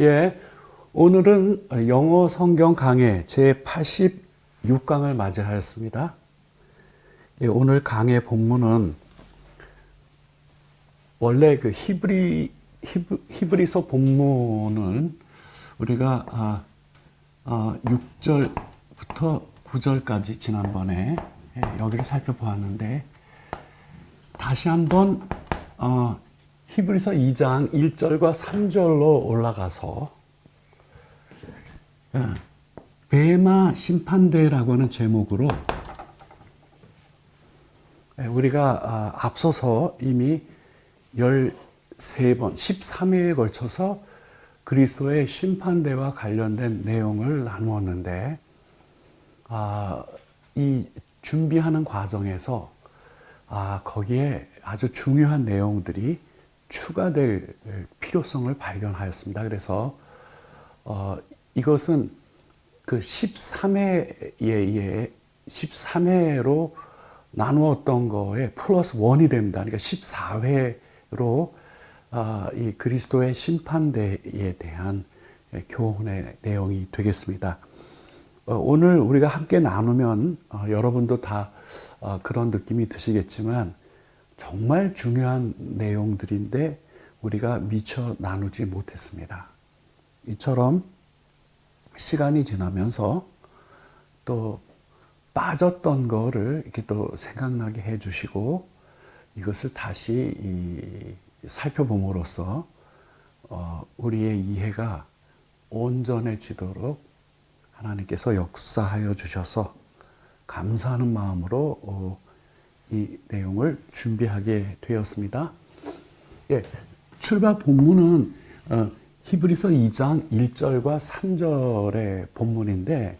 예, 오늘은 영어 성경 강해 제 86강을 맞이하였습니다. 예, 오늘 강의 본문은 원래 그 히브리서 본문은 우리가 6절부터 9절까지 지난번에 여기를 살펴보았는데 다시 한번 히브리서 2장 1절과 3절로 올라가서 베마 심판대라고 하는 제목으로 우리가 앞서서 이미 13번, 13회에 걸쳐서 그리스도의 심판대와 관련된 내용을 나누었는데 이 준비하는 과정에서 거기에 아주 중요한 내용들이 추가될 필요성을 발견하였습니다. 그래서 이것은 그 13회로 나누었던 거에 플러스 1이 됩니다. 그러니까 14회로 이 그리스도의 심판대에 대한 교훈의 내용이 되겠습니다. 오늘 우리가 함께 나누면 여러분도 다 그런 느낌이 드시겠지만 정말 중요한 내용들인데 우리가 미처 나누지 못했습니다. 이처럼 시간이 지나면서 또 빠졌던 거를 이렇게 또 생각나게 해주시고 이것을 다시 살펴봄으로써 우리의 이해가 온전해지도록 하나님께서 역사하여 주셔서 감사하는 마음으로 이 내용을 준비하게 되었습니다. 예, 출발 본문은 히브리서 2장 1절과 3절의 본문인데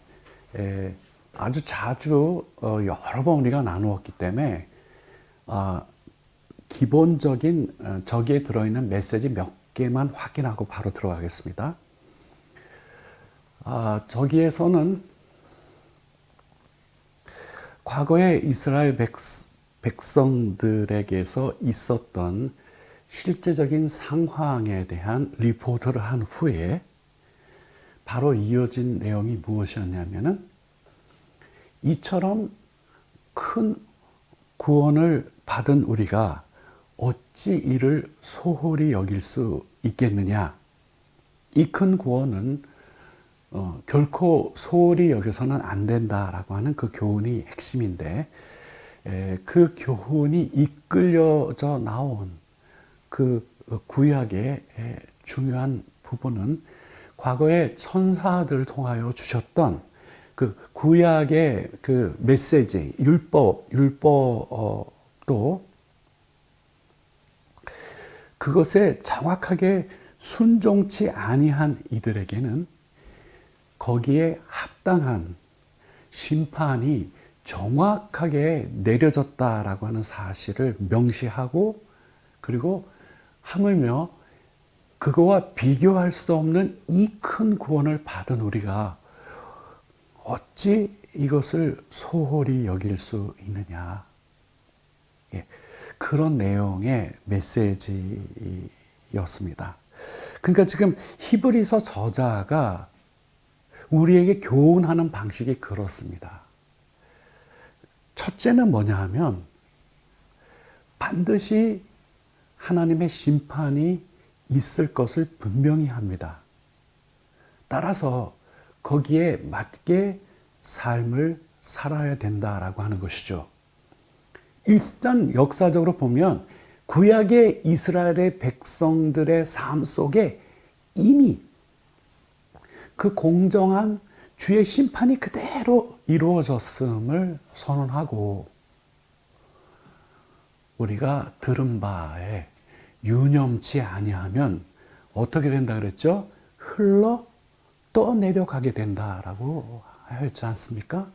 아주 자주 여러 번 우리가 나누었기 때문에 기본적인 저기에 들어있는 메시지 몇 개만 확인하고 바로 들어가겠습니다. 저기에서는 과거에 이스라엘 백성들에게서 있었던 실제적인 상황에 대한 리포트를 한 후에 바로 이어진 내용이 무엇이었냐면은 이처럼 큰 구원을 받은 우리가 어찌 이를 소홀히 여길 수 있겠느냐. 이 큰 구원은 결코 소홀히 여겨서는 안 된다라고 하는 그 교훈이 핵심인데 그 교훈이 이끌려져 나온 그 구약의 중요한 부분은 과거에 천사들을 통하여 주셨던 그 구약의 그 메시지, 율법도 그것에 정확하게 순종치 아니한 이들에게는 거기에 합당한 심판이 정확하게 내려졌다라고 하는 사실을 명시하고 그리고 하물며 그거와 비교할 수 없는 이 큰 구원을 받은 우리가 어찌 이것을 소홀히 여길 수 있느냐. 예, 그런 내용의 메시지였습니다. 그러니까 지금 히브리서 저자가 우리에게 교훈하는 방식이 그렇습니다. 첫째는 뭐냐 하면 반드시 하나님의 심판이 있을 것을 분명히 합니다. 따라서 거기에 맞게 삶을 살아야 된다라고 하는 것이죠. 일단 역사적으로 보면 구약의 이스라엘의 백성들의 삶 속에 이미 그 공정한 주의 심판이 그대로 이루어졌음을 선언하고 우리가 들은 바에 유념치 아니하면 어떻게 된다 그랬죠? 흘러 떠내려가게 된다라고 하였지 않습니까?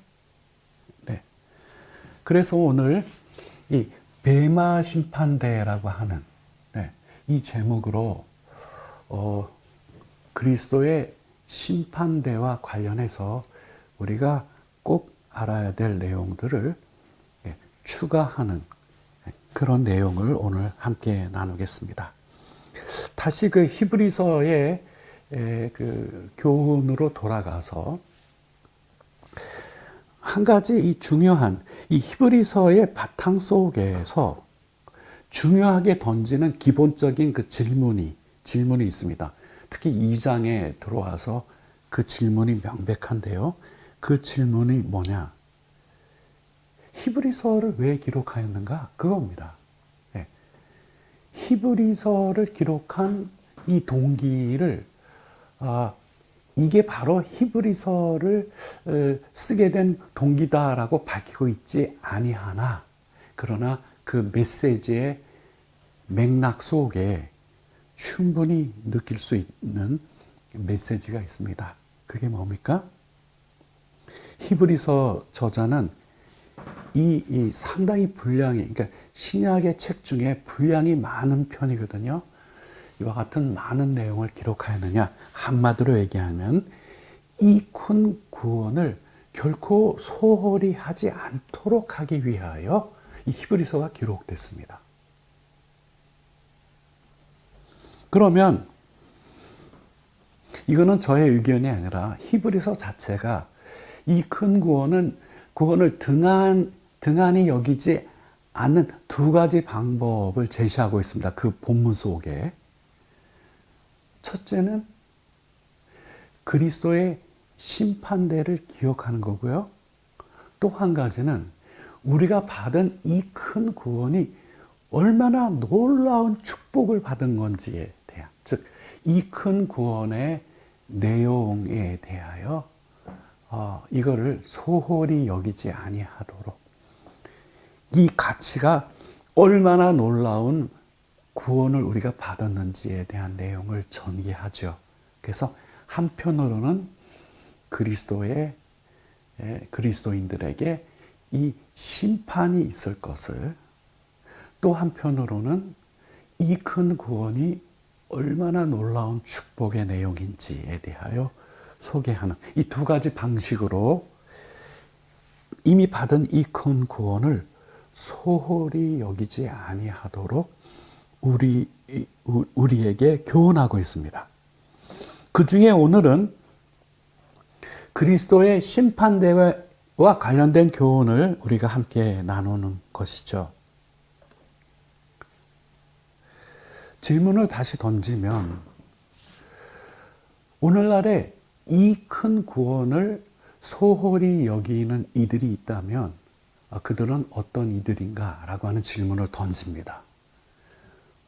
네. 그래서 오늘 이 베마 심판대라고 하는 이 제목으로 그리스도의 심판대와 관련해서 우리가 꼭 알아야 될 내용들을 추가하는 그런 내용을 오늘 함께 나누겠습니다. 다시 그 히브리서의 그 교훈으로 돌아가서 한 가지 이 중요한 이 히브리서의 바탕 속에서 중요하게 던지는 기본적인 그 질문이 있습니다. 특히 2장에 들어와서 그 질문이 명백한데요. 그 질문이 뭐냐? 히브리서를 왜 기록하였는가? 그겁니다. 네. 히브리서를 기록한 이 동기를 이게 바로 히브리서를 쓰게 된 동기다라고 밝히고 있지 아니하나, 그러나 그 메시지의 맥락 속에 충분히 느낄 수 있는 메시지가 있습니다. 그게 뭡니까? 히브리서 저자는 이 상당히 분량이, 그러니까 신약의 책 중에 분량이 많은 편이거든요. 이와 같은 많은 내용을 기록하였느냐? 한마디로 얘기하면 이 큰 구원을 결코 소홀히 하지 않도록 하기 위하여 이 히브리서가 기록됐습니다. 그러면 이거는 저의 의견이 아니라 히브리서 자체가 이 큰 구원을 등한히 여기지 않는 두 가지 방법을 제시하고 있습니다. 그 본문 속에. 첫째는 그리스도의 심판대를 기억하는 거고요. 또 한 가지는 우리가 받은 이 큰 구원이 얼마나 놀라운 축복을 받은 건지에 대한, 즉 이 큰 구원의 내용에 대하여 이거를 소홀히 여기지 아니하도록, 이 가치가 얼마나 놀라운 구원을 우리가 받았는지에 대한 내용을 전개하죠. 그래서 한편으로는 그리스도인들에게 이 심판이 있을 것을, 또 한편으로는 이 큰 구원이 얼마나 놀라운 축복의 내용인지에 대하여 소개하는 이 두 가지 방식으로 이미 받은 이 큰 구원을 소홀히 여기지 아니하도록 우리에게 교훈하고 있습니다. 그 중에 오늘은 그리스도의 심판대와 관련된 교훈을 우리가 함께 나누는 것이죠. 질문을 다시 던지면, 오늘날에 이 큰 구원을 소홀히 여기는 이들이 있다면 그들은 어떤 이들인가? 라고 하는 질문을 던집니다.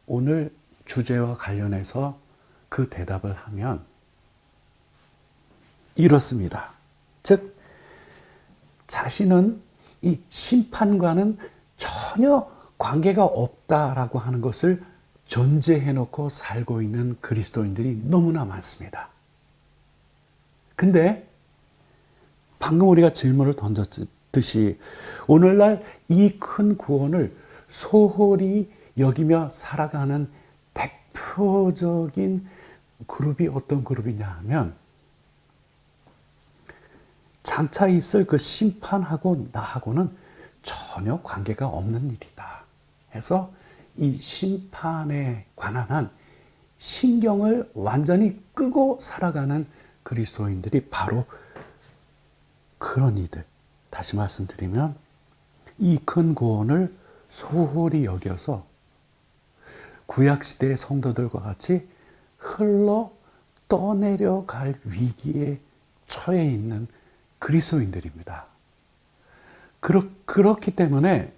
오늘 주제와 관련해서 그 대답을 하면 이렇습니다. 즉, 자신은 이 심판과는 전혀 관계가 없다라고 하는 것을 전제해놓고 살고 있는 그리스도인들이 너무나 많습니다. 근데 방금 우리가 질문을 던졌듯이 오늘날 이 큰 구원을 소홀히 여기며 살아가는 대표적인 그룹이 어떤 그룹이냐 하면, 장차 있을 그 심판하고 나하고는 전혀 관계가 없는 일이다 해서 이 심판에 관한 한 신경을 완전히 끄고 살아가는 그리스도인들이 바로 그런 이들. 다시 말씀드리면 이 큰 구원을 소홀히 여겨서 구약시대의 성도들과 같이 흘러 떠내려갈 위기에 처해 있는 그리스도인들입니다. 그렇기 때문에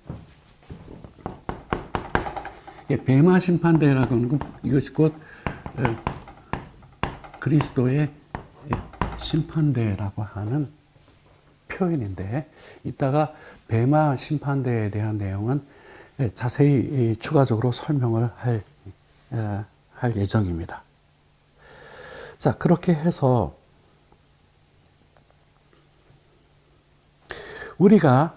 베마 심판대라고 하는 건 이것이 곧 그리스도의 심판대라고 하는 표현인데, 이따가 베마 심판대에 대한 내용은 자세히 추가적으로 설명을 할 예정입니다. 자, 그렇게 해서 우리가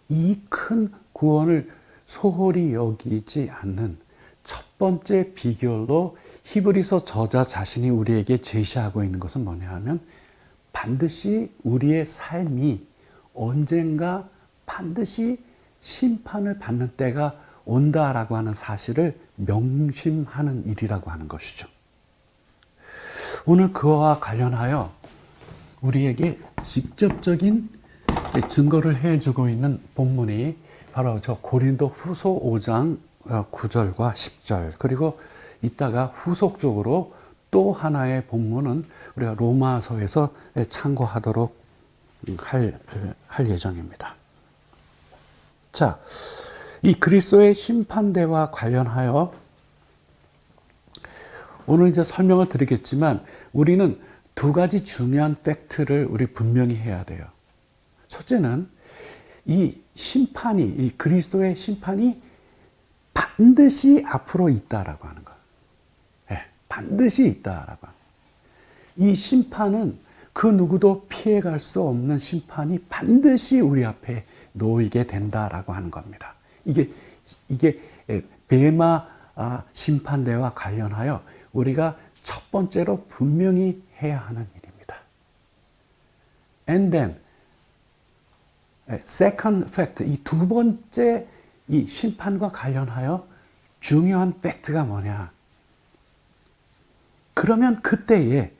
이 큰 구원을 소홀히 여기지 않는 첫 번째 비결로 히브리서 저자 자신이 우리에게 제시하고 있는 것은 뭐냐 하면, 반드시 우리의 삶이 언젠가 반드시 심판을 받는 때가 온다라고 하는 사실을 명심하는 일이라고 하는 것이죠. 오늘 그와 관련하여 우리에게 직접적인 증거를 해주고 있는 본문이 바로 저 고린도 후서 5장 9절과 10절, 그리고 이따가 후속적으로 또 하나의 본문은 우리가 로마서에서 참고하도록 할 예정입니다. 자, 이 그리스도의 심판대와 관련하여 오늘 이제 설명을 드리겠지만 우리는 두 가지 중요한 팩트를 우리 분명히 해야 돼요. 첫째는 이 심판이, 이 그리스도의 심판이 반드시 앞으로 있다라고 하는 거. 네, 반드시 있다라고. 이 심판은 그 누구도 피해갈 수 없는 심판이 반드시 우리 앞에 놓이게 된다라고 하는 겁니다. 이게 베마 심판대와 관련하여 우리가 첫 번째로 분명히 해야 하는 일입니다. And then second fact, 이 두 번째 이 심판과 관련하여 중요한 팩트가 뭐냐? 그러면 그때에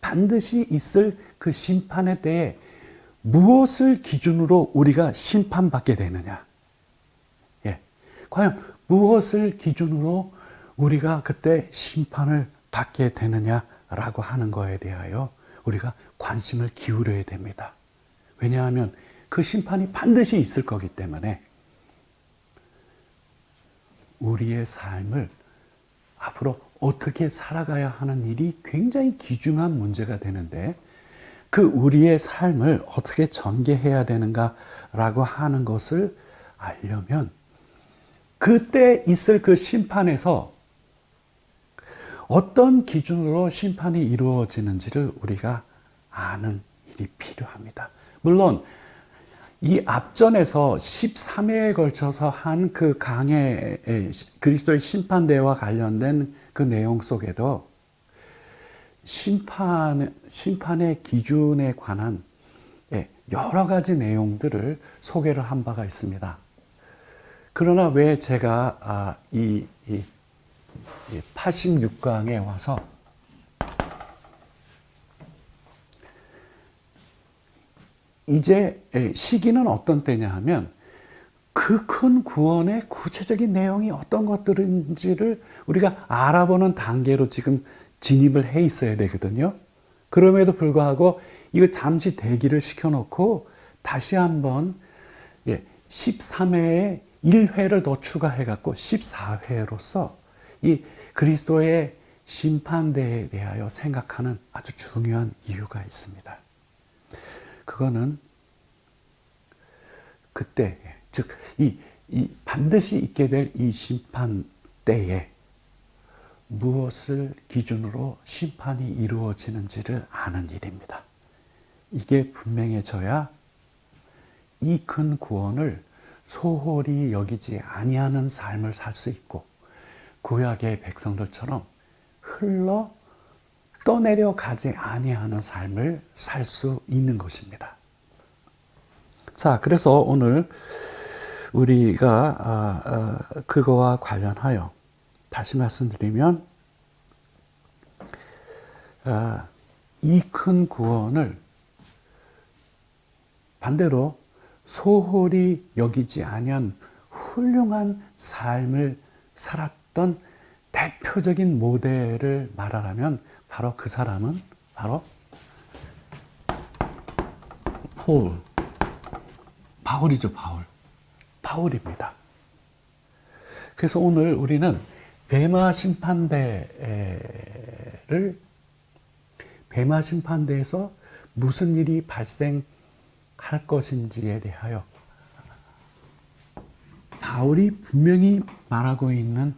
반드시 있을 그 심판의 때에 무엇을 기준으로 우리가 심판받게 되느냐? 예. 과연 무엇을 기준으로 우리가 그때 심판을 받게 되느냐라고 하는 거에 대하여 우리가 관심을 기울여야 됩니다. 왜냐하면 그 심판이 반드시 있을 거기 때문에 우리의 삶을 앞으로 어떻게 살아가야 하는 일이 굉장히 귀중한 문제가 되는데, 그 우리의 삶을 어떻게 전개해야 되는가라고 하는 것을 알려면 그때 있을 그 심판에서 어떤 기준으로 심판이 이루어지는지를 우리가 아는 일이 필요합니다. 물론 이 앞전에서 13회에 걸쳐서 한 그 강해 그리스도의 심판대와 관련된 그 내용 속에도 심판의 기준에 관한 여러 가지 내용들을 소개를 한 바가 있습니다. 그러나 왜 제가 이 86강에 와서 이제 시기는 어떤 때냐 하면 그 큰 구원의 구체적인 내용이 어떤 것들인지를 우리가 알아보는 단계로 지금 진입을 해 있어야 되거든요. 그럼에도 불구하고 이거 잠시 대기를 시켜놓고 다시 한번 13회에 1회를 더 추가해갖고 14회로서 이 그리스도의 심판대에 대하여 생각하는 아주 중요한 이유가 있습니다. 그거는 그때, 즉, 반드시 있게 될 이 심판 때에 무엇을 기준으로 심판이 이루어지는지를 아는 일입니다. 이게 분명해져야 이 큰 구원을 소홀히 여기지 아니하는 삶을 살 수 있고, 구약의 백성들처럼 흘러 떠내려가지 아니하는 삶을 살 수 있는 것입니다. 자, 그래서 오늘 우리가 그거와 관련하여 다시 말씀드리면 이 큰 구원을 반대로 소홀히 여기지 아니한 훌륭한 삶을 살았던 대표적인 모델을 말하라면 바로 그 사람은 바로 바울이죠. 바울입니다. 그래서 오늘 우리는 베마 심판대에서 무슨 일이 발생할 것인지에 대하여 바울이 분명히 말하고 있는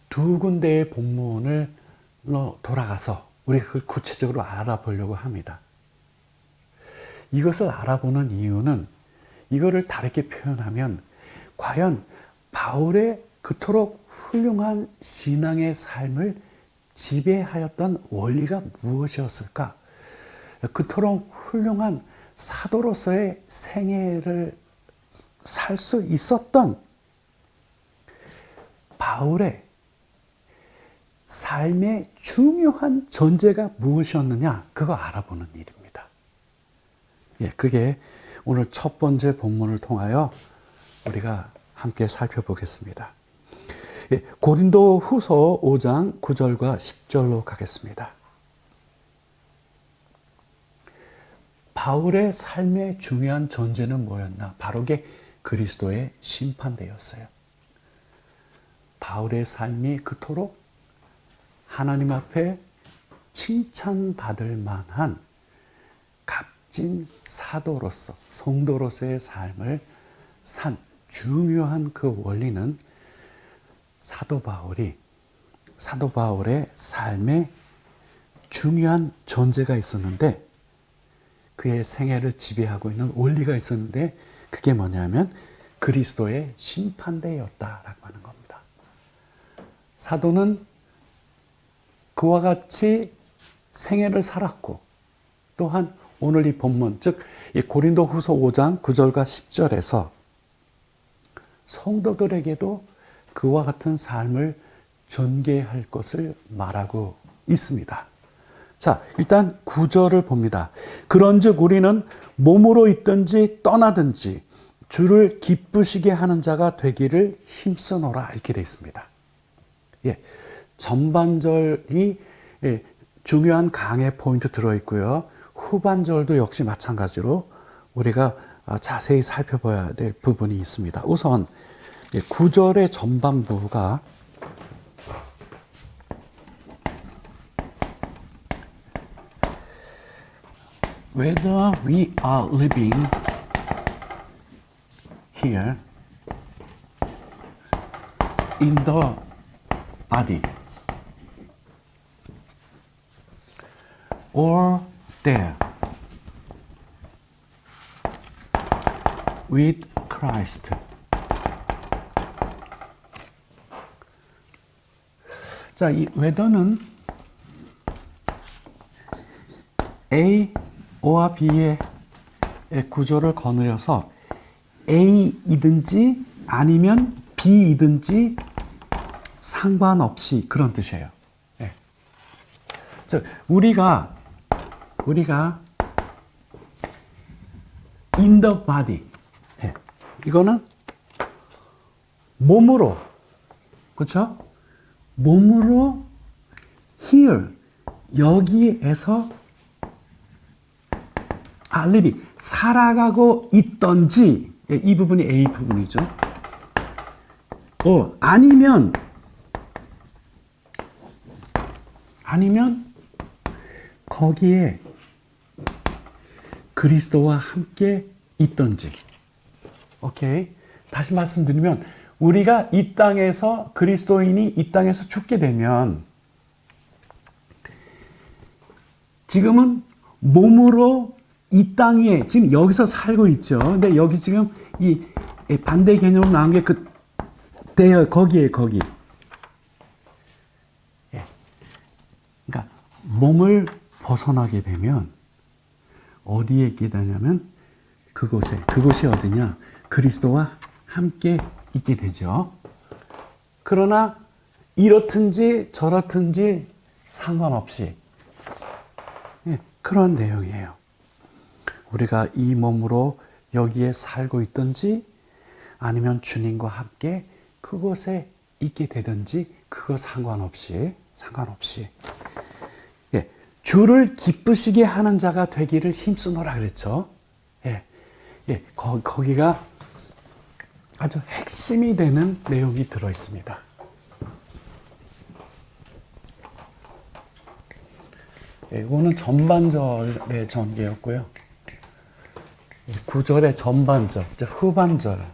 두 군데의 본문을 돌아가서 우리가 그걸 구체적으로 알아보려고 합니다. 이것을 알아보는 이유는 이거를 다르게 표현하면 과연 바울의 그토록 훌륭한 신앙의 삶을 지배하였던 원리가 무엇이었을까? 그토록 훌륭한 사도로서의 생애를 살 수 있었던 바울의 삶의 중요한 전제가 무엇이었느냐, 그거 알아보는 일입니다. 예, 그게 오늘 첫 번째 본문을 통하여 우리가 함께 살펴보겠습니다. 예, 고린도 후서 5장 9절과 10절로 가겠습니다. 바울의 삶의 중요한 전제는 뭐였나? 바로 게 그리스도의 심판대였어요. 바울의 삶이 그토록 하나님 앞에 칭찬받을 만한 값진 사도로서, 성도로서의 삶을 산 중요한 그 원리는 사도 바울의 삶에 중요한 전제가 있었는데, 그의 생애를 지배하고 있는 원리가 있었는데, 그게 뭐냐면 그리스도의 심판대였다라고 하는 겁니다. 사도는 그와 같이 생애를 살았고, 또한 오늘 이 본문, 즉 고린도 후서 5장 9절과 10절에서 성도들에게도 그와 같은 삶을 전개할 것을 말하고 있습니다. 자, 일단 9절을 봅니다. 그런즉 우리는 몸으로 있든지 떠나든지 주를 기쁘시게 하는 자가 되기를 힘쓰노라, 이렇게 되어 있습니다. 예, 전반절이 중요한 강의 포인트 들어있고요. 후반절도 역시 마찬가지로 우리가 자세히 살펴봐야 될 부분이 있습니다. 우선 9절의 전반부가 Whether we are living here in the body or there with Christ. 자, 이 whether는 A와 B의 구조를 거느려서 A이든지 아니면 B이든지 상관없이, 그런 뜻이에요. 네. 즉, 우리가 in the body, 네. 이거는 몸으로, 그렇죠? 몸으로 here, 여기에서 living, 살아가고 있던지, 이 부분이 A 부분이죠. 아니면 거기에 그리스도와 함께 있던지. 오케이. 다시 말씀드리면, 우리가 이 땅에서, 그리스도인이 이 땅에서 죽게 되면, 지금은 몸으로 이 땅에, 지금 여기서 살고 있죠. 근데 여기 지금 이 반대 개념으로 나온 게 거기에. 예. 그러니까, 몸을 벗어나게 되면, 어디에 있게 되냐면, 그곳이 어디냐? 그리스도와 함께 있게 되죠. 그러나 이렇든지 저렇든지 상관없이, 예, 그런 내용이에요. 우리가 이 몸으로 여기에 살고 있든지 아니면 주님과 함께 그곳에 있게 되든지, 그거 상관없이 예, 주를 기쁘시게 하는 자가 되기를 힘쓰노라 그랬죠. 예, 거기가 아주 핵심이 되는 내용이 들어 있습니다. 이거는 전반절의 전개였고요. 9절의 전반절, 후반절,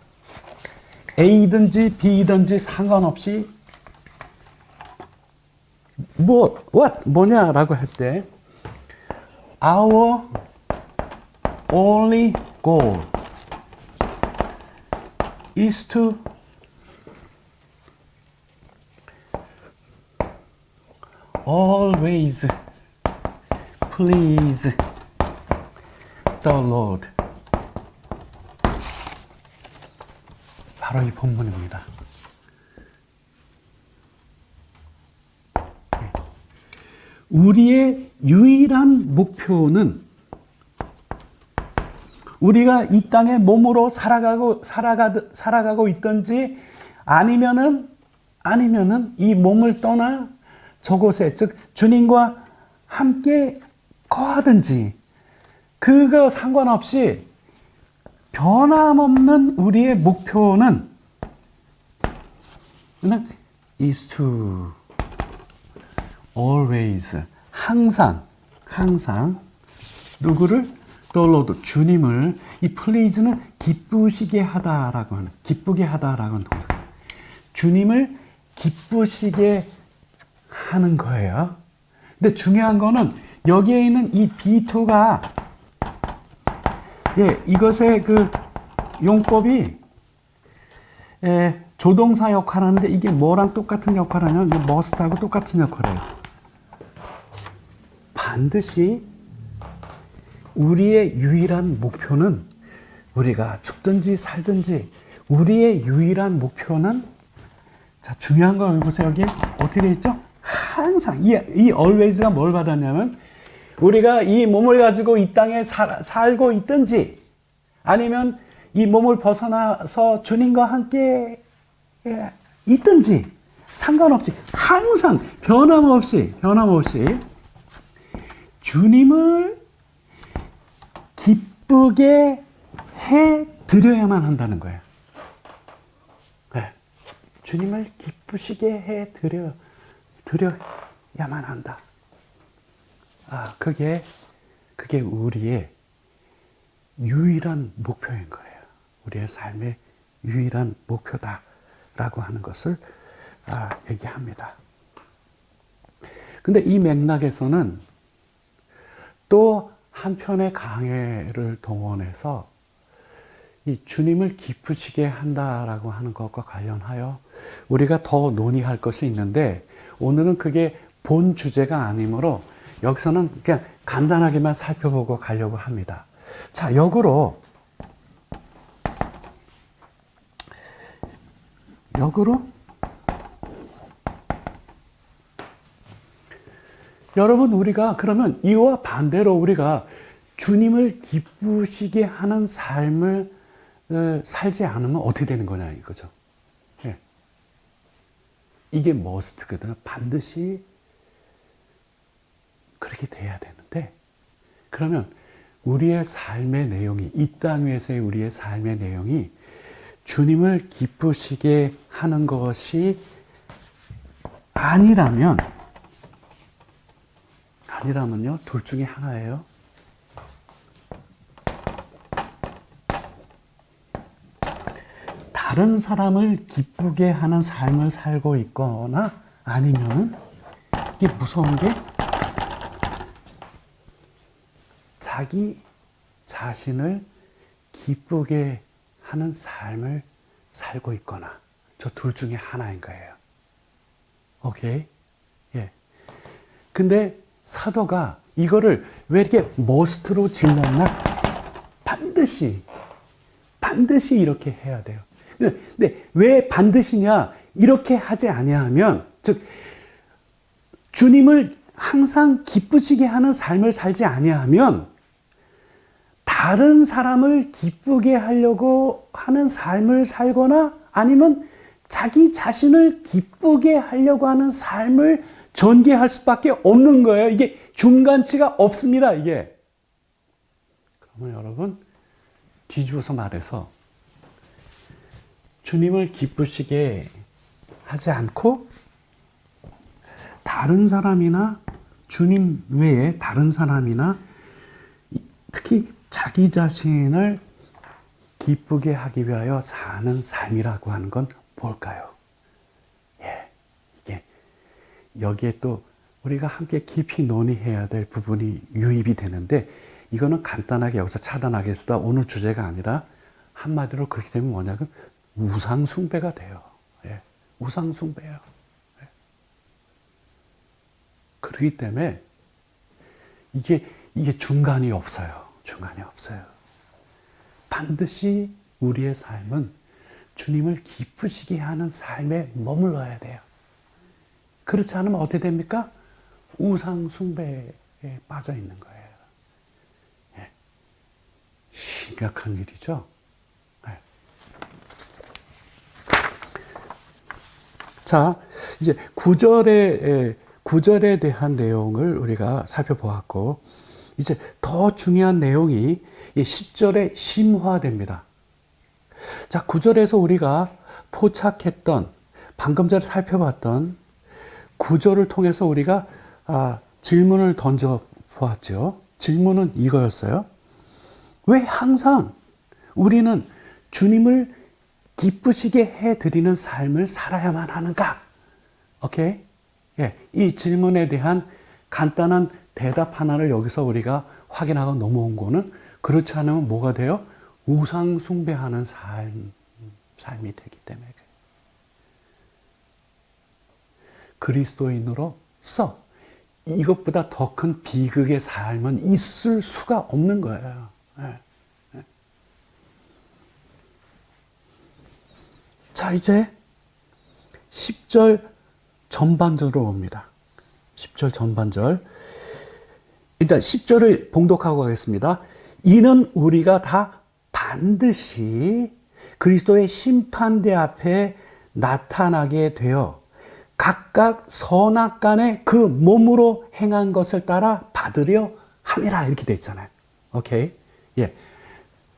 A든지 B든지 상관없이 뭐냐라고 할 때, Our only goal is to always please the Lord. 바로 이 본문입니다. 우리의 유일한 목표는 우리가 이 땅에 몸으로 살아가고 있든지 아니면은 이 몸을 떠나 저곳에, 즉 주님과 함께 거하든지, 그거 상관없이 변함없는 우리의 목표는 is to always, 항상 누구를? the Lord, 주님을. 이 please는 기쁘시게 하다라고 하는, 기쁘게 하다라고 하는 동사. 주님을 기쁘시게 하는 거예요. 근데 중요한 거는 여기에 있는 이 B2가, 이것의 그 용법이 조동사 역할을 하는데, 이게 뭐랑 똑같은 역할을 하냐면 must하고 똑같은 역할을 해요. 반드시 우리의 유일한 목표는, 우리가 죽든지 살든지 우리의 유일한 목표는, 자, 중요한 거 여기 보세요. 여기 어떻게 되어 있죠? 항상 이 always가 뭘 받았냐면, 우리가 이 몸을 가지고 이 땅에 살고 있든지 아니면 이 몸을 벗어나서 주님과 함께 있든지 상관없이, 항상 변함없이 주님을 기쁘게 해 드려야만 한다는 거예요. 네. 주님을 기쁘시게 해 드려야만 한다. 그게 우리의 유일한 목표인 거예요. 우리의 삶의 유일한 목표다라고 하는 것을 얘기합니다. 근데 이 맥락에서는 또 한편의 강해를 동원해서 이 주님을 기쁘시게 한다라고 하는 것과 관련하여 우리가 더 논의할 것이 있는데, 오늘은 그게 본 주제가 아니므로 여기서는 그냥 간단하게만 살펴보고 가려고 합니다. 자, 역으로 여러분, 우리가 그러면 이와 반대로 우리가 주님을 기쁘시게 하는 삶을 살지 않으면 어떻게 되는 거냐 이거죠. 이게 must거든요. 반드시 그렇게 돼야 되는데, 그러면 우리의 삶의 내용이, 이 땅 위에서의 우리의 삶의 내용이 주님을 기쁘시게 하는 것이 아니라면요, 둘 중에 하나예요. 다른 사람을 기쁘게 하는 삶을 살고 있거나, 아니면은 이게 무서운 게 자기 자신을 기쁘게 하는 삶을 살고 있거나, 저 둘 중에 하나인 거예요. 오케이? 예. 근데 사도가 이거를 왜 이렇게 must로 질렀나? 반드시 이렇게 해야 돼요. 근데 왜 반드시냐? 이렇게 하지 아니하면, 즉 주님을 항상 기쁘시게 하는 삶을 살지 아니하면 다른 사람을 기쁘게 하려고 하는 삶을 살거나, 아니면 자기 자신을 기쁘게 하려고 하는 삶을 전개할 수밖에 없는 거예요. 이게 중간치가 없습니다, 이게. 그러면 여러분, 뒤집어서 말해서 주님을 기쁘시게 하지 않고 다른 사람이나 주님 외에 다른 사람이나 특히 자기 자신을 기쁘게 하기 위하여 사는 삶이라고 하는 건 뭘까요? 이게 여기에 또 우리가 함께 깊이 논의해야 될 부분이 유입이 되는데, 이거는 간단하게 여기서 차단하겠다, 오늘 주제가 아니라 한마디로 그렇게 되면 뭐냐면 우상숭배가 돼요. 우상숭배예요. 그렇기 때문에 이게 중간이 없어요. 반드시 우리의 삶은 주님을 기쁘시게 하는 삶에 머물러야 돼요. 그렇지 않으면 어떻게 됩니까? 우상 숭배에 빠져 있는 거예요. 예. 심각한 일이죠. 예. 자, 이제 구절에 대한 내용을 우리가 살펴보았고, 이제 더 중요한 내용이 10절에 심화됩니다. 자, 9절에서 우리가 포착했던, 방금 전에 살펴봤던 9절을 통해서 우리가 질문을 던져 보았죠. 질문은 이거였어요. 왜 항상 우리는 주님을 기쁘시게 해드리는 삶을 살아야만 하는가? 오케이? 예, 이 질문에 대한 간단한 대답 하나를 여기서 우리가 확인하고 넘어온 거는, 그렇지 않으면 뭐가 돼요? 우상 숭배하는 삶이 되기 때문에. 그리스도인으로서 이것보다 더 큰 비극의 삶은 있을 수가 없는 거예요. 예. 예. 자, 이제 10절 전반절로 옵니다. 10절 전반절. 일단 10절을 봉독하고 가겠습니다. 이는 우리가 다 반드시 그리스도의 심판대 앞에 나타나게 되어 각각 선악간에 그 몸으로 행한 것을 따라 받으려 함이라, 이렇게 돼 있잖아요. 오케이? 예.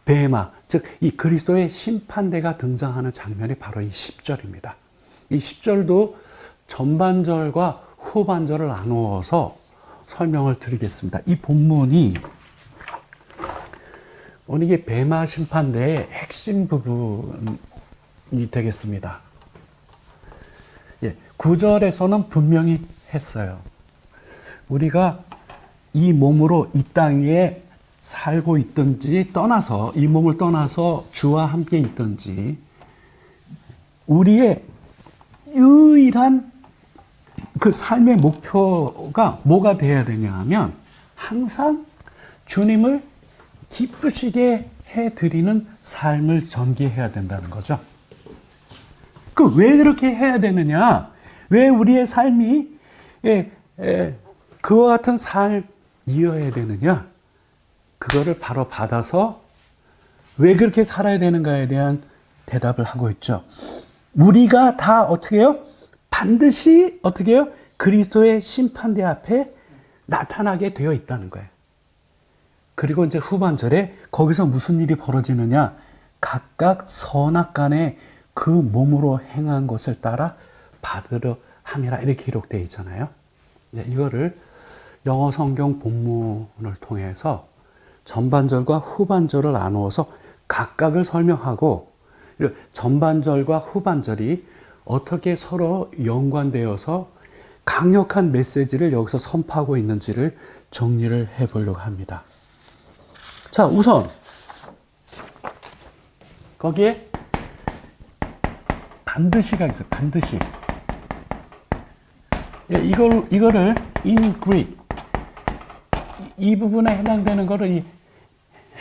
베마, 즉 이 그리스도의 심판대가 등장하는 장면이 바로 이 10절입니다. 이 10절도 전반절과 후반절을 나누어서 설명을 드리겠습니다. 이 본문이 오늘 이게 베마 심판대의 핵심 부분이 되겠습니다. 예, 9절에서는 분명히 했어요. 우리가 이 몸으로 이 땅에 살고 있든지 떠나서, 이 몸을 떠나서 주와 함께 있든지, 우리의 유일한 그 삶의 목표가 뭐가 되어야 되냐 하면, 항상 주님을 기쁘시게 해드리는 삶을 전개해야 된다는 거죠. 왜 그렇게 해야 되느냐? 왜 우리의 삶이 그와 같은 삶이어야 되느냐? 그거를 바로 받아서 왜 그렇게 살아야 되는가에 대한 대답을 하고 있죠. 우리가 다 어떻게 해요? 반드시 어떻게 해요? 그리스도의 심판대 앞에 나타나게 되어 있다는 거예요. 그리고 이제 후반절에 거기서 무슨 일이 벌어지느냐? 각각 선악간에 그 몸으로 행한 것을 따라 받으려 함이라, 이렇게 기록되어 있잖아요. 이거를 영어 성경 본문을 통해서 전반절과 후반절을 나누어서 각각을 설명하고, 전반절과 후반절이 어떻게 서로 연관되어서 강력한 메시지를 여기서 선포하고 있는지를 정리를 해보려고 합니다. 자, 우선 거기에 반드시가 있어요. 반드시. 예, 이거를 in Greek, 이 부분에 해당되는 거를 이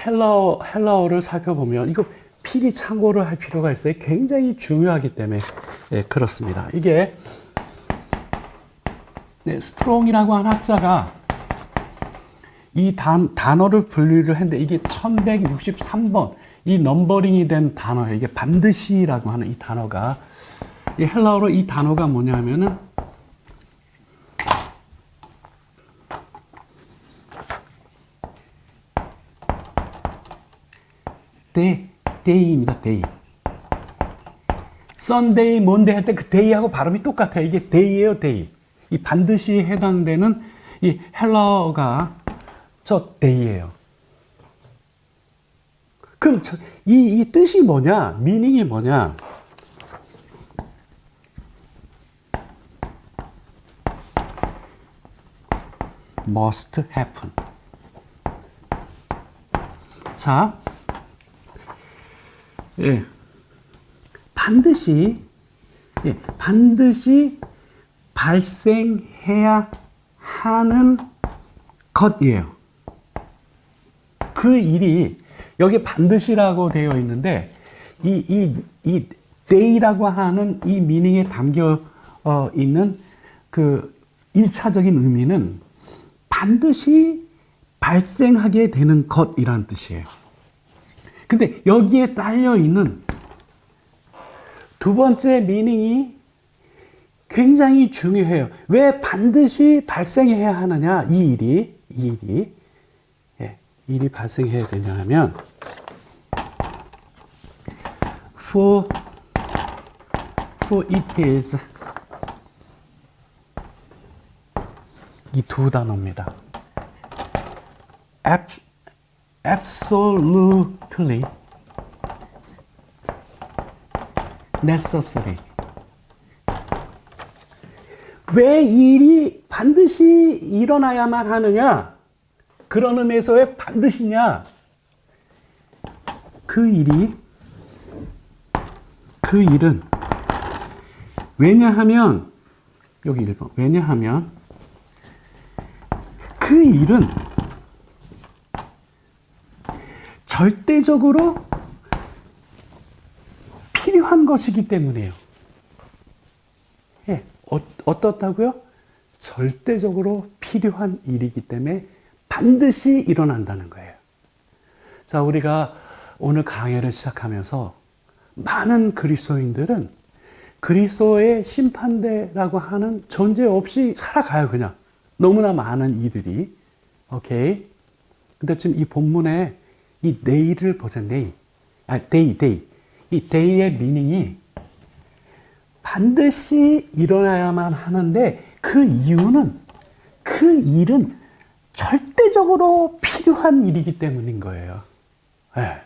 헬라어를 살펴보면 이거 필히 참고를 할 필요가 있어요. 굉장히 중요하기 때문에. 예, 그렇습니다. 이게 스트롱이라고 한 학자가 이 단어를 분류를 했는데, 이게 1163번 이 넘버링이 된 단어예요. 이게 반드시라고 하는 이 단어가, 이 헬라어로 이 단어가 뭐냐면은 데이입니다. 데이. 썬데이, 뭔데 할 때 그 데이하고 발음이 똑같아요. 이게 데이예요, 데이. 이 반드시 해당되는 이 헬라어가 저 데이예요. 그럼 이 뜻이 뭐냐? 미닝이 뭐냐? must happen. 자, 예, 반드시 발생해야 하는 것이에요. 그 일이 여기 반드시라고 되어 있는데, 이 day라고 하는 이 미닝에 담겨 있는 그 1차적인 의미는 반드시 발생하게 되는 것이라는 뜻이에요. 근데 여기에 딸려 있는 두 번째 미닝이 굉장히 중요해요. 왜 반드시 발생해야 하느냐? 이 일이 발생해야 되냐 하면 for it is 이 두 단어입니다. absolutely necessary. 왜 이 일이 반드시 일어나야만 하느냐? 그런 의미에서 왜 반드시냐? 그 일은 왜냐하면 여기 1번 왜냐하면 그 일은 절대적으로 필요한 것이기 때문이에요. 예, 어떻다고요? 절대적으로 필요한 일이기 때문에 반드시 일어난다는 거예요. 자, 우리가 오늘 강해를 시작하면서 많은 그리스도인들은 그리스도의 심판대라고 하는 존재 없이 살아가요, 그냥. 너무나 많은 이들이. 오케이. 근데 지금 이 본문에 이 day를 보세요, day. 이 day의 미닝이 반드시 일어나야만 하는데 그 이유는 그 일은 절대적으로 필요한 일이기 때문인 거예요. 네.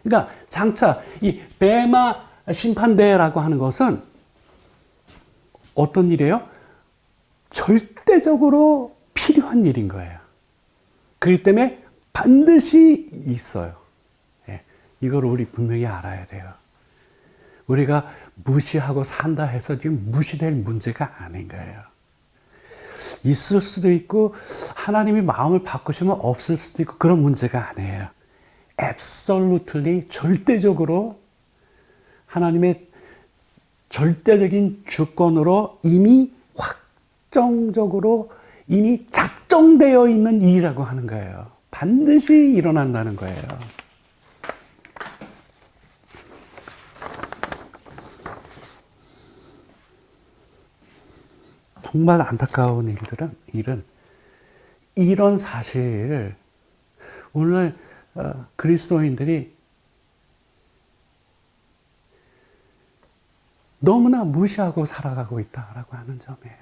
그러니까 장차 이 베마 심판대라고 하는 것은 어떤 일이에요? 절대적으로 필요한 일인 거예요. 그렇기 때문에 반드시 있어요. 네. 이걸 우리 분명히 알아야 돼요. 우리가 무시하고 산다 해서 지금 무시될 문제가 아닌 거예요. 있을 수도 있고 하나님이 마음을 바꾸시면 없을 수도 있고 그런 문제가 아니에요. absolutely 절대적으로 하나님의 절대적인 주권으로 이미 확정적으로 이미 작정되어 있는 일이라고 하는 거예요. 반드시 일어난다는 거예요. 정말 안타까운 일은 이런 사실을 오늘 그리스도인들이 너무나 무시하고 살아가고 있다라고 하는 점이에요.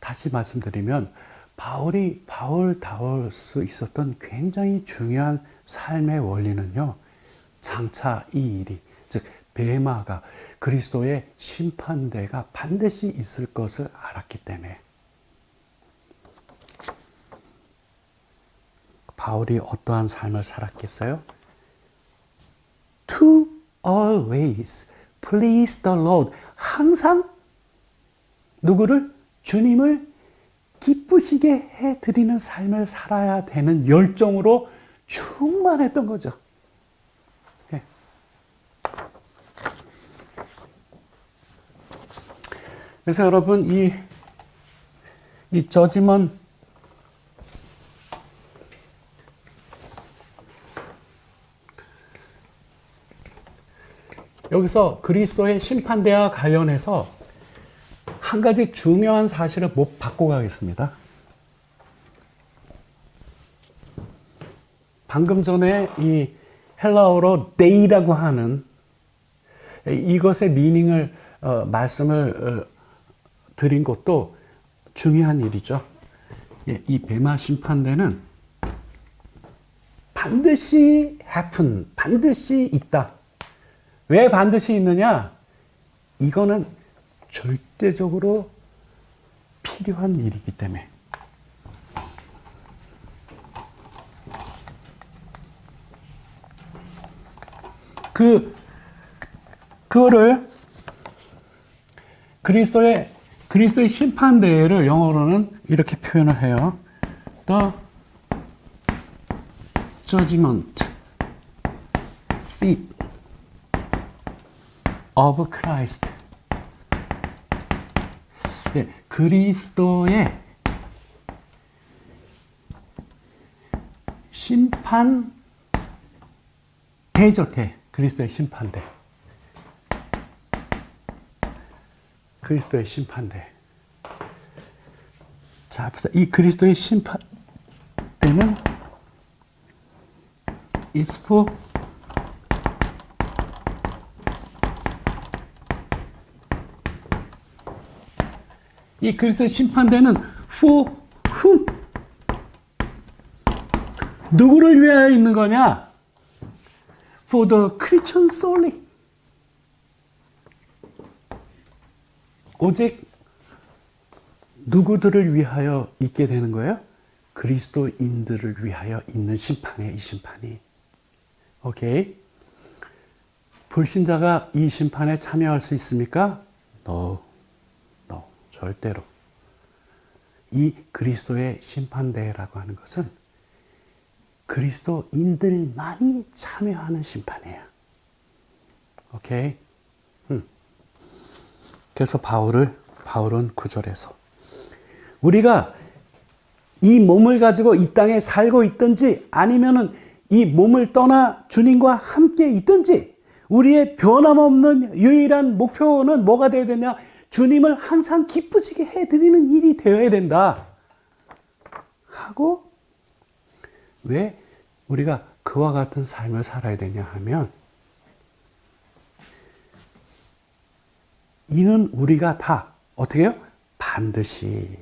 다시 말씀드리면 바울다울 수 있었던 굉장히 중요한 삶의 원리는요. 장차 이 일이 즉 베마가 그리스도의 심판대가 반드시 있을 것을 알았기 때문에 바울이 어떠한 삶을 살았겠어요? To always please the Lord. 항상 누구를? 주님을 기쁘시게 해드리는 삶을 살아야 되는 열정으로 충만했던 거죠. 네. 그래서 여러분 이 저지먼 여기서 그리스도의 심판대와 관련해서 한 가지 중요한 사실을 못 받고 가겠습니다. 방금 전에 이 헬라어로 day라고 하는 이것의 미닝을 말씀을 드린 것도 중요한 일이죠. 이 베마 심판대는 반드시 happen, 반드시 있다. 왜 반드시 있느냐? 이거는 절대적으로 필요한 일이기 때문에. 그거를 그리스도의 심판대회를 영어로는 이렇게 표현을 해요. The judgment seat of Christ. 네, 그리스도의 심판대죠. 그리스도의 심판대. 그리스도의 심판대. 자, 이 그리스도의 심판대는 is for 이 그리스도의 심판대는 for whom? 누구를 위하여 있는 거냐? For the Christians only. 오직 누구들을 위하여 있게 되는 거예요? 그리스도인들을 위하여 있는 심판이에요, 이 심판이. 오케이? 불신자가 이 심판에 참여할 수 있습니까? No. 절대로. 이 그리스도의 심판대라고 하는 것은 그리스도인들만이 참여하는 심판이에요. 오케이? 그래서 바울은 9절에서 우리가 이 몸을 가지고 이 땅에 살고 있든지 아니면은 이 몸을 떠나 주님과 함께 있든지 우리의 변함없는 유일한 목표는 뭐가 되어야 되냐? 주님을 항상 기쁘시게 해드리는 일이 되어야 된다. 하고 왜 우리가 그와 같은 삶을 살아야 되냐 하면 이는 우리가 다 어떻게 해요? 반드시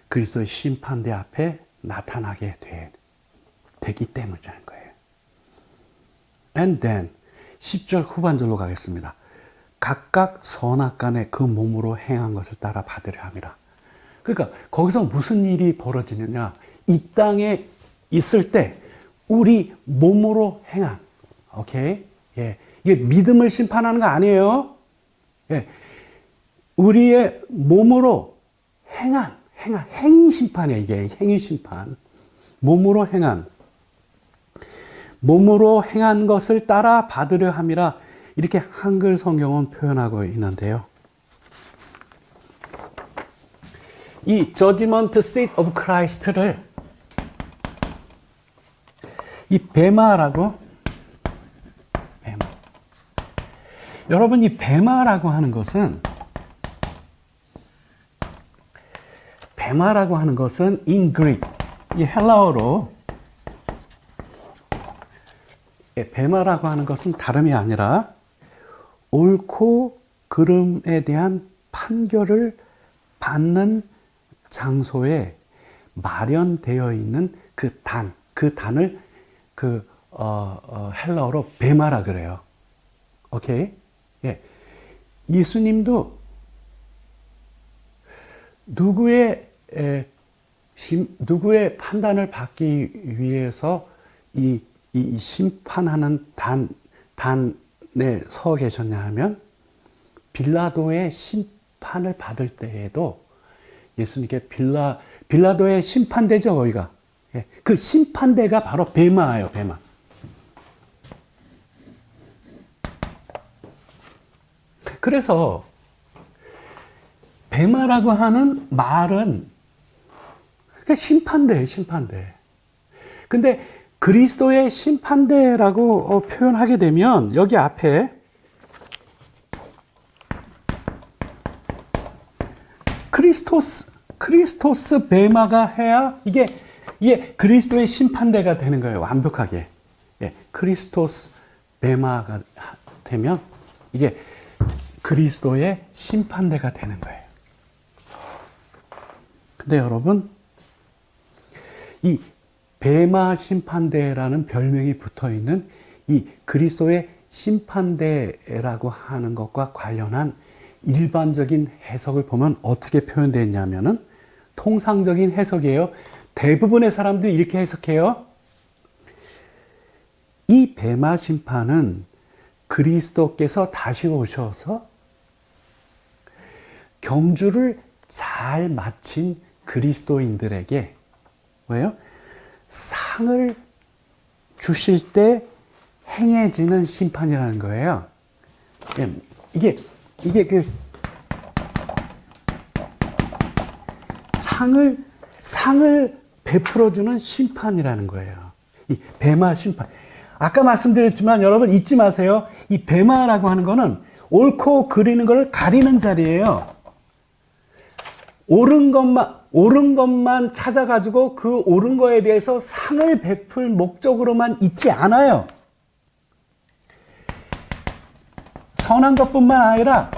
그리스도의 심판대 앞에 나타나게 되기 때문이라는 거예요. And then 10절 후반절로 가겠습니다. 각각 선악간에 그 몸으로 행한 것을 따라 받으려 함이라. 그러니까 거기서 무슨 일이 벌어지느냐? 이 땅에 있을 때 우리 몸으로 행한, 오케이? 예, 이게 믿음을 심판하는 거 아니에요. 예, 우리의 몸으로 행한 행위 심판이에요. 이게 행위 심판. 몸으로 행한 것을 따라 받으려 함이라. 이렇게 한글 성경은 표현하고 있는데요. 이 judgment seat of Christ를 이 베마라고 여러분 이 베마라고 하는 것은 in Greek 이 헬라어로 베마라고 하는 것은 다름이 아니라 옳고 그름에 대한 판결을 받는 장소에 마련되어 있는 그 단을 헬라어로 베마라 그래요. 오케이? 예. 예수님도 누구의 판단을 받기 위해서 이 심판하는 단에 서 계셨냐 하면 빌라도의 심판을 받을 때에도 예수님께 빌라도의 심판대죠, 거기가. 예. 그 심판대가 바로 베마예요, 베마. 그래서 베마라고 하는 말은 심판대예요, 심판대. 근데 그리스도의 심판대라고 표현하게 되면 여기 앞에 크리스토스 베마가 해야 이게 그리스도의 심판대가 되는 거예요. 완벽하게. 예, 크리스토스 베마가 되면 이게 그리스도의 심판대가 되는 거예요. 근데 여러분, 이 베마 심판대라는 별명이 붙어 있는 이 그리스도의 심판대라고 하는 것과 관련한 일반적인 해석을 보면 어떻게 표현되냐면은 통상적인 해석이에요. 대부분의 사람들이 이렇게 해석해요. 이 베마 심판은 그리스도께서 다시 오셔서 경주를 잘 마친 그리스도인들에게 뭐예요? 상을 주실 때 행해지는 심판이라는 거예요. 이게 상을 베풀어주는 심판이라는 거예요. 이 베마 심판. 아까 말씀드렸지만 여러분 잊지 마세요. 이 베마라고 하는 거는 옳고 그리는 걸 가리는 자리예요. 옳은 것만 찾아가지고 그 옳은 거에 대해서 상을 베풀 목적으로만 있지 않아요. 선한 것뿐만 아니라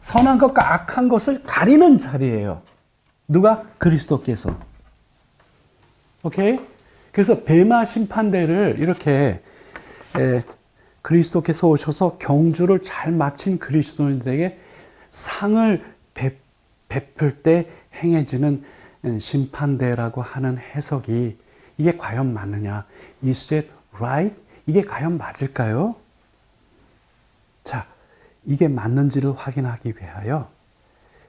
선한 것과 악한 것을 가리는 자리예요. 누가? 그리스도께서. 오케이? 그래서 베마 심판대를 이렇게 그리스도께서 오셔서 경주를 잘 마친 그리스도인들에게 상을 베풀 때 행해지는 심판대라고 하는 해석이 이게 과연 맞느냐? Is that right? 이게 과연 맞을까요? 자, 이게 맞는지를 확인하기 위하여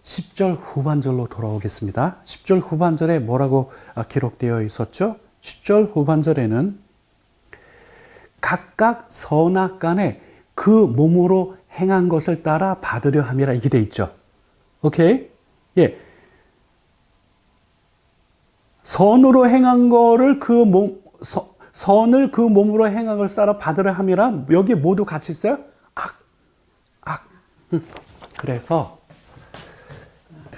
10절 후반절로 돌아오겠습니다. 10절 후반절에 뭐라고 기록되어 있었죠? 10절 후반절에는 각각 선악간에 그 몸으로 행한 것을 따라 받으려 함이라 이게 돼 있죠. 오케이? 예. 선으로 행한 거를 선을 그 몸으로 행한 것을 따라 받으려 함이라 여기 모두 같이 있어요? 악. 그래서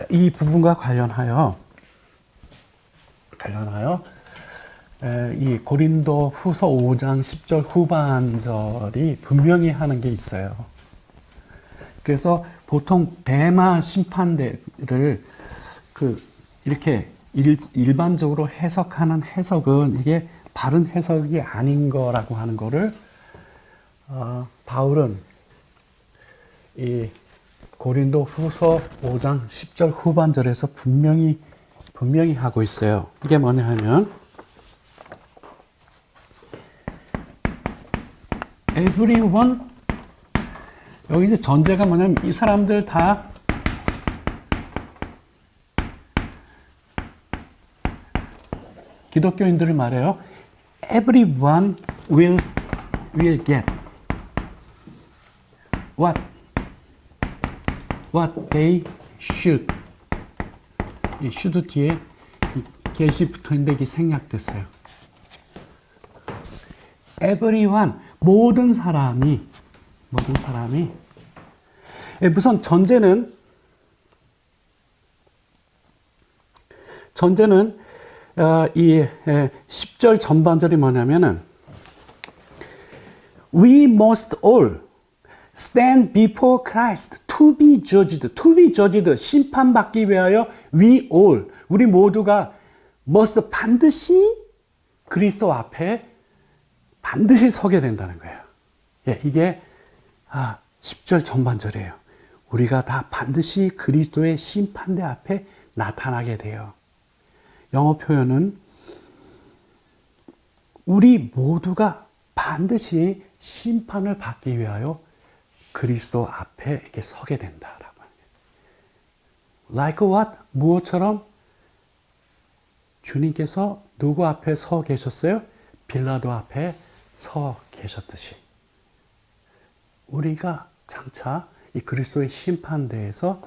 이 부분과 관련하여 이 고린도 후서 5장 10절 후반절이 분명히 하는 게 있어요. 그래서 보통 베마 심판대를 이렇게 일반적으로 해석하는 해석은 이게 바른 해석이 아닌 거라고 하는 거를 바울은 이 고린도 후서 5장 10절 후반절에서 분명히 하고 있어요. 이게 뭐냐 하면 everyone 여기 이제 전제가 뭐냐면 이 사람들 다 기독교인들을 말해요. Everyone will get what they should. 이 should 뒤에 get이 붙어 있는데 이게 생략됐어요. Everyone 모든 사람이 우선 전제는 이 10절 전반절이 뭐냐면은 We must all stand before Christ to be judged. 심판받기 위하여 우리 모두가 must 반드시 그리스도 앞에 반드시 서게 된다는 거예요. 예, 이게 10절 전반절이에요. 우리가 다 반드시 그리스도의 심판대 앞에 나타나게 돼요. 영어 표현은 우리 모두가 반드시 심판을 받기 위하여 그리스도 앞에 이렇게 서게 된다라고 하는 거예요. Like what? 무엇처럼? 주님께서 누구 앞에 서 계셨어요? 빌라도 앞에 서 계셨듯이 우리가 장차 이 그리스도의 심판대에서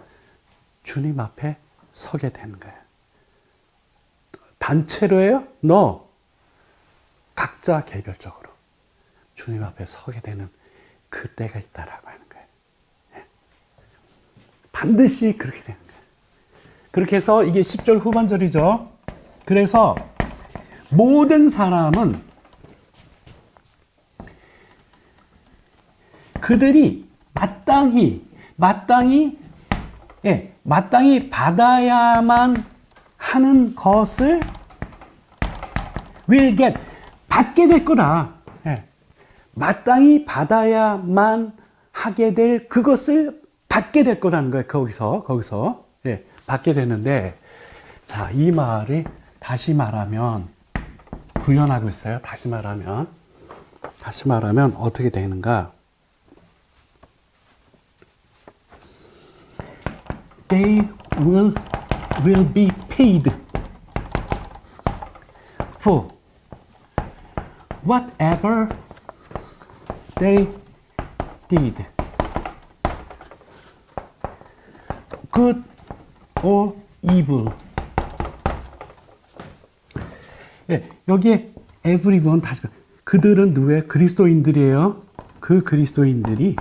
주님 앞에 서게 되는 거예요. 단체로예요? No. 각자 개별적으로 주님 앞에 서게 되는 그때가 있다라고 하는 거예요. 반드시 그렇게 되는 거예요. 그렇게 해서 이게 10절 후반절이죠. 그래서 모든 사람은 그들이 마땅히 받아야만 하는 것을 will get 받게 될 거다. 마땅히 받아야만 하게 될 그것을 받게 될 거라는 거예요. 거기서 받게 되는데, 자, 이 말이 다시 말하면 구현하고 있어요. 다시 말하면 어떻게 되는가? They will be paid for whatever they did, good or evil. 예, 여기에 everyone 다시 그들은 누구예요? 그리스도인들이에요. 그 그리스도인들이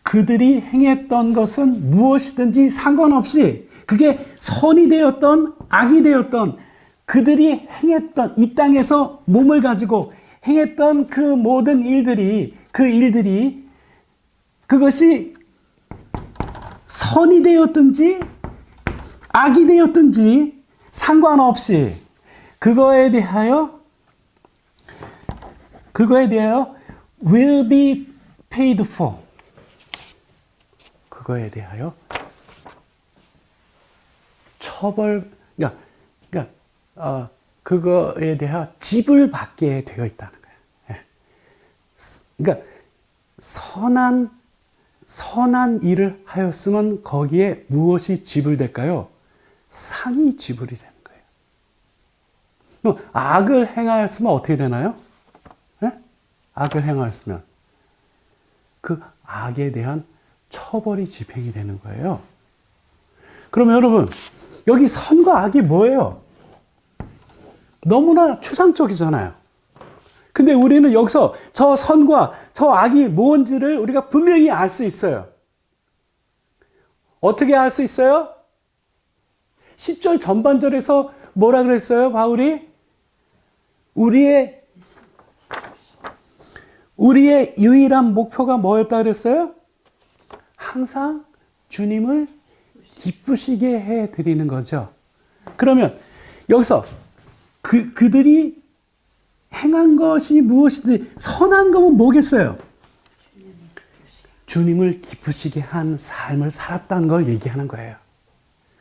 그들이 행했던 것은 무엇이든지 상관없이 그게 선이 되었던 악이 되었던 그들이 행했던 이 땅에서 몸을 가지고 행했던 그 모든 일들이 그것이 선이 되었든지 악이 되었든지 상관없이 그거에 대하여 will be paid for. 그거에 대하여 그거에 대하여 지불받게 되어 있다는 거예요. 그러니까 선한 일을 하였으면 거기에 무엇이 지불될까요? 상이 지불이 되는 거예요. 악을 행하였으면 어떻게 되나요? 네? 악을 행하였으면 그 악에 대한 처벌이 집행이 되는 거예요. 그러면 여러분, 여기 선과 악이 뭐예요? 너무나 추상적이잖아요. 근데 우리는 여기서 저 선과 저 악이 뭔지를 우리가 분명히 알 수 있어요. 어떻게 알 수 있어요? 10절 전반절에서 뭐라 그랬어요, 바울이? 우리의 유일한 목표가 뭐였다 그랬어요? 항상 주님을 기쁘시게 해 드리는 거죠. 그러면 여기서 그들이 행한 것이 무엇이든 선한 거면 뭐겠어요? 주님을 기쁘시게 한 삶을 살았다는 걸 얘기하는 거예요.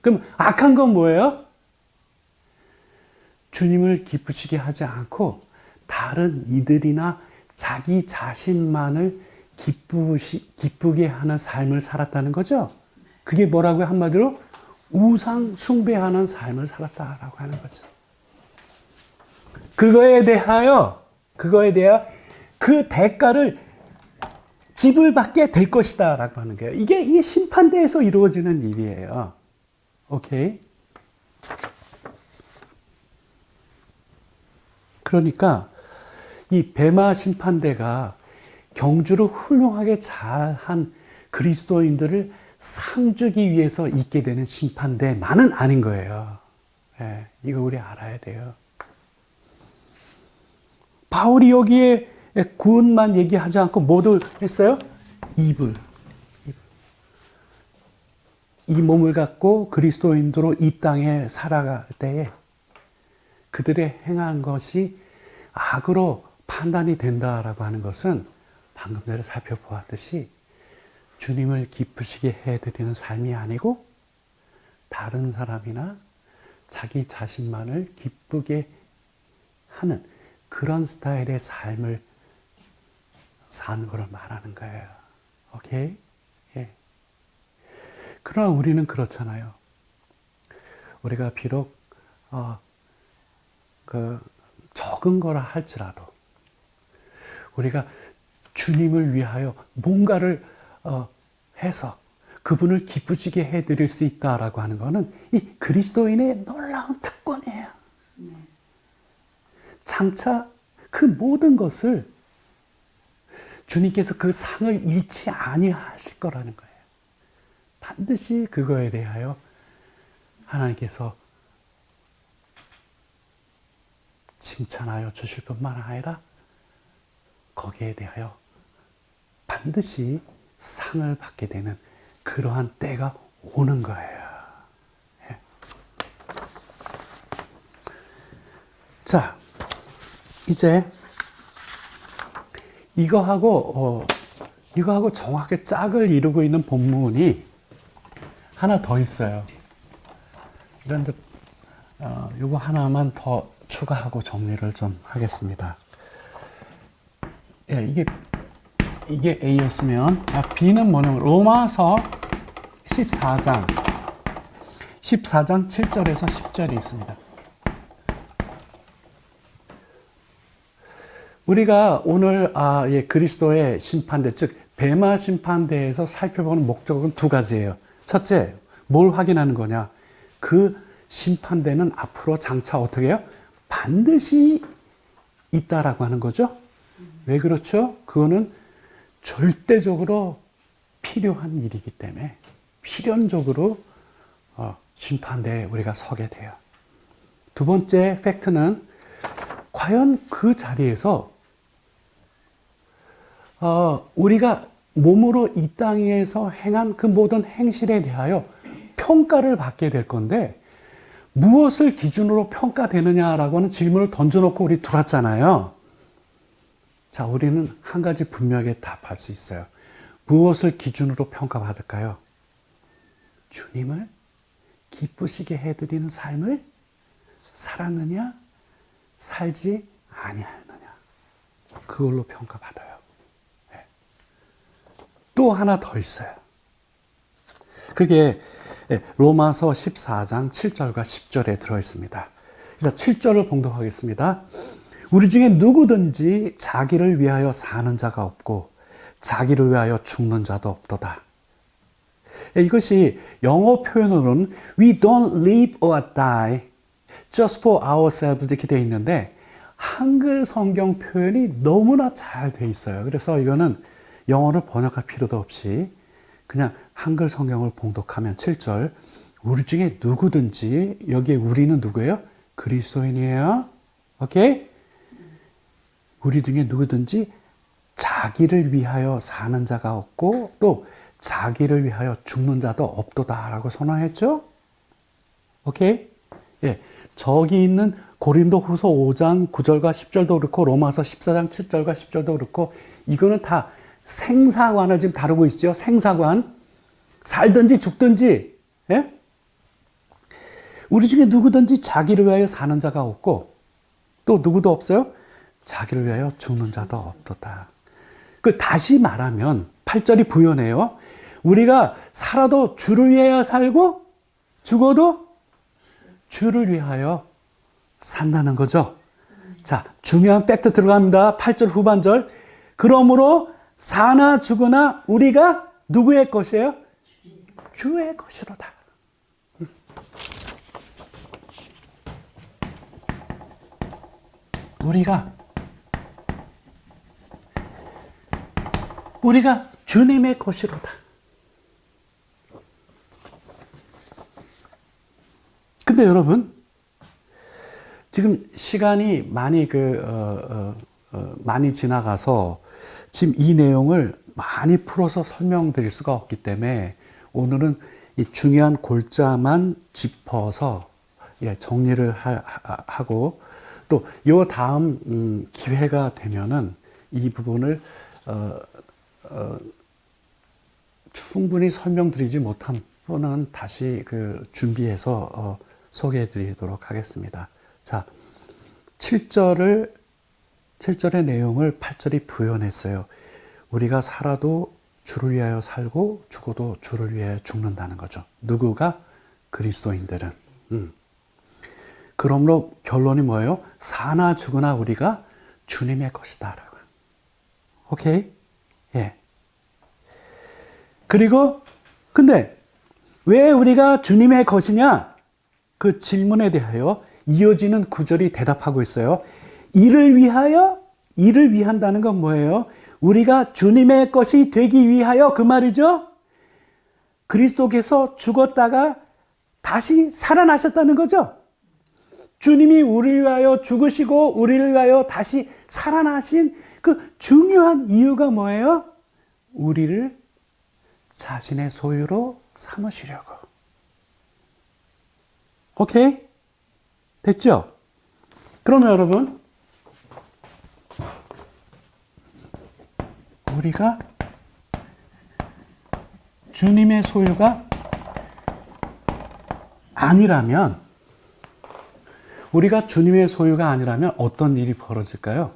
그럼 악한 건 뭐예요? 주님을 기쁘시게 하지 않고 다른 이들이나 자기 자신만을 기쁘게 하는 삶을 살았다는 거죠. 그게 뭐라고요? 한마디로 우상 숭배하는 삶을 살았다라고 하는 거죠. 그거에 대하여 그 대가를 지불받게 될 것이다 라고 하는 거예요. 이게 심판대에서 이루어지는 일이에요. 오케이? 그러니까 이 베마 심판대가 경주를 훌륭하게 잘한 그리스도인들을 상 주기 위해서 있게 되는 심판대만은 아닌 거예요. 네, 이거 우리 알아야 돼요. 바울이 여기에 구원만 얘기하지 않고 뭐도 했어요? 이불. 이 몸을 갖고 그리스도인으로 이 땅에 살아갈 때에 그들의 행한 것이 악으로 판단이 된다라고 하는 것은 방금 전에 살펴보았듯이 주님을 기쁘시게 해드리는 삶이 아니고 다른 사람이나 자기 자신만을 기쁘게 하는 그런 스타일의 삶을 사는 것을 말하는 거예요. 오케이? 예. 그러나 우리는 그렇잖아요. 우리가 비록 적은 거라 할지라도 우리가 주님을 위하여 뭔가를 해서 그분을 기쁘시게 해드릴 수 있다라고 하는 것은 이 그리스도인의 놀라운 특권이에요. 장차 그 모든 것을 주님께서 그 상을 잃지 아니하실 거라는 거예요. 반드시 그거에 대하여 하나님께서 칭찬하여 주실 뿐만 아니라 거기에 대하여 반드시 상을 받게 되는 그러한 때가 오는 거예요. 예. 자, 이제 이거하고 정확하게 짝을 이루고 있는 본문이 하나 더 있어요. 그런데 이거 하나만 더 추가하고 정리를 좀 하겠습니다. 예, 이게 A였으면 B는 뭐냐면 로마서 14장 7절에서 10절이 있습니다. 우리가 오늘 그리스도의 심판대, 즉 베마 심판대에서 살펴보는 목적은 두 가지예요. 첫째, 뭘 확인하는 거냐? 그 심판대는 앞으로 장차 어떻게 해요? 반드시 있다라고 하는 거죠. 왜 그렇죠? 그거는 절대적으로 필요한 일이기 때문에 필연적으로 심판대에 우리가 서게 돼요. 두 번째 팩트는 과연 그 자리에서 우리가 몸으로 이 땅에서 행한 그 모든 행실에 대하여 평가를 받게 될 건데 무엇을 기준으로 평가되느냐라고 하는 질문을 던져놓고 우리 들어왔잖아요. 자, 우리는 한 가지 분명하게 답할 수 있어요. 무엇을 기준으로 평가받을까요? 주님을 기쁘시게 해드리는 삶을 살았느냐, 살지 아니하였느냐. 그걸로 평가받아요. 네. 또 하나 더 있어요. 그게 로마서 14장 7절과 10절에 들어있습니다. 7절을 봉독하겠습니다. 우리 중에 누구든지 자기를 위하여 사는 자가 없고 자기를 위하여 죽는 자도 없도다. 이것이 영어 표현으로는 We don't live or die just for ourselves 이렇게 되어 있는데 한글 성경 표현이 너무나 잘 되어 있어요. 그래서 이거는 영어를 번역할 필요도 없이 그냥 한글 성경을 봉독하면 7절 우리 중에 누구든지 여기에 우리는 누구예요? 그리스도인이에요. 오케이? 우리 중에 누구든지 자기를 위하여 사는 자가 없고 또 자기를 위하여 죽는 자도 없도다라고 선언했죠? 오케이? 예. 저기 있는 고린도 후서 5장 9절과 10절도 그렇고 로마서 14장 7절과 10절도 그렇고 이거는 다 생사관을 지금 다루고 있죠. 생사관. 살든지 죽든지. 예? 우리 중에 누구든지 자기를 위하여 사는 자가 없고 또 누구도 없어요? 자기를 위하여 죽는 자도 없도다. 그 다시 말하면 8절이 부연해요. 우리가 살아도 주를 위하여 살고 죽어도 주를 위하여 산다는 거죠. 자, 중요한 팩트 들어갑니다. 8절 후반절. 그러므로 사나 죽으나 우리가 누구의 것이에요? 주의 것이로다. 우리가 주님의 것이로다. 근데 여러분, 지금 시간이 많이 많이 지나가서 지금 이 내용을 많이 풀어서 설명드릴 수가 없기 때문에 오늘은 이 중요한 골자만 짚어서 정리를 하고 또 요 다음 기회가 되면은 이 부분을 충분히 설명드리지 못한 부분은 다시 준비해서 소개해 드리도록 하겠습니다. 자, 7절의 내용을 8절이 부연했어요. 우리가 살아도 주를 위하여 살고 죽어도 주를 위하여 죽는다는 거죠. 누구가? 그리스도인들은. 그러므로 결론이 뭐예요? 사나 죽으나 우리가 주님의 것이다. 오케이? 예. 그리고 근데 왜 우리가 주님의 것이냐? 그 질문에 대하여 이어지는 구절이 대답하고 있어요. 이를 위한다는 건 뭐예요? 우리가 주님의 것이 되기 위하여 그 말이죠. 그리스도께서 죽었다가 다시 살아나셨다는 거죠. 주님이 우리를 위하여 죽으시고 우리를 위하여 다시 살아나신 그 중요한 이유가 뭐예요? 우리를 자신의 소유로 삼으시려고. 오케이? 됐죠? 그러면 여러분, 우리가 주님의 소유가 아니라면, 우리가 주님의 소유가 아니라면 어떤 일이 벌어질까요?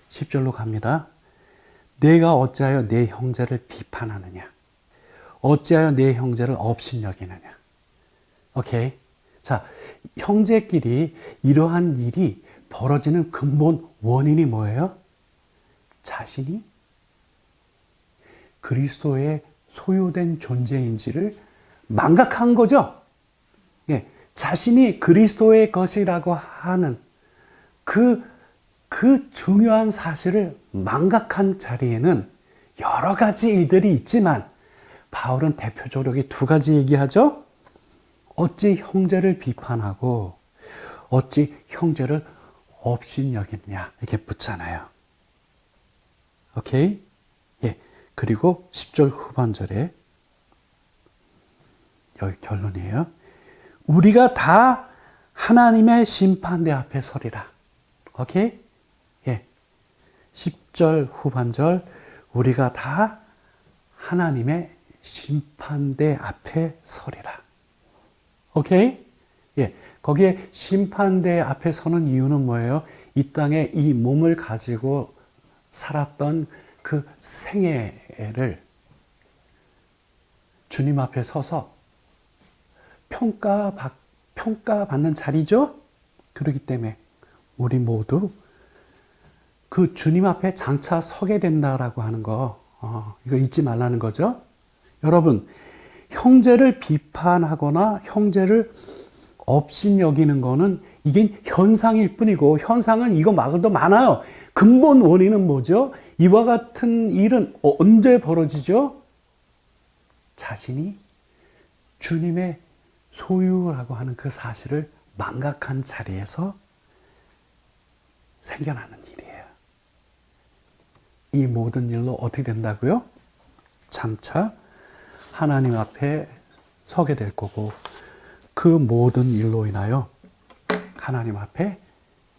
10절로 갑니다. 내가 어찌하여 내 형제를 비판하느냐? 어찌하여 내 형제를 업신여기느냐? 오케이? 자, 형제끼리 이러한 일이 벌어지는 근본 원인이 뭐예요? 자신이 그리스도의 소유된 존재인지를 망각한 거죠. 예, 자신이 그리스도의 것이라고 하는 그 중요한 사실을 망각한 자리에는 여러 가지 일들이 있지만 바울은 대표적으로 두 가지 얘기하죠. 어찌 형제를 비판하고 어찌 형제를 업신여겼냐 이렇게 묻잖아요. 오케이? 예. 그리고 10절 후반절에 여기 결론이에요. 우리가 다 하나님의 심판대 앞에 서리라. 오케이? 예. 10절 후반절 우리가 다 하나님의 심판대 앞에 서리라. 오케이? 예. 거기에 심판대 앞에 서는 이유는 뭐예요? 이 땅에 이 몸을 가지고 살았던 그 생애를 주님 앞에 서서 평가받는 자리죠? 그렇기 때문에 우리 모두 그 주님 앞에 장차 서게 된다라고 하는 거, 이거 잊지 말라는 거죠. 여러분, 형제를 비판하거나 형제를 업신여기는 거는 이게 현상일 뿐이고, 현상은 이거 말고도 많아요. 근본 원인은 뭐죠? 이와 같은 일은 언제 벌어지죠? 자신이 주님의 소유라고 하는 그 사실을 망각한 자리에서 생겨나는 일이에요. 이 모든 일로 어떻게 된다고요? 장차 하나님 앞에 서게 될 거고, 그 모든 일로 인하여 하나님 앞에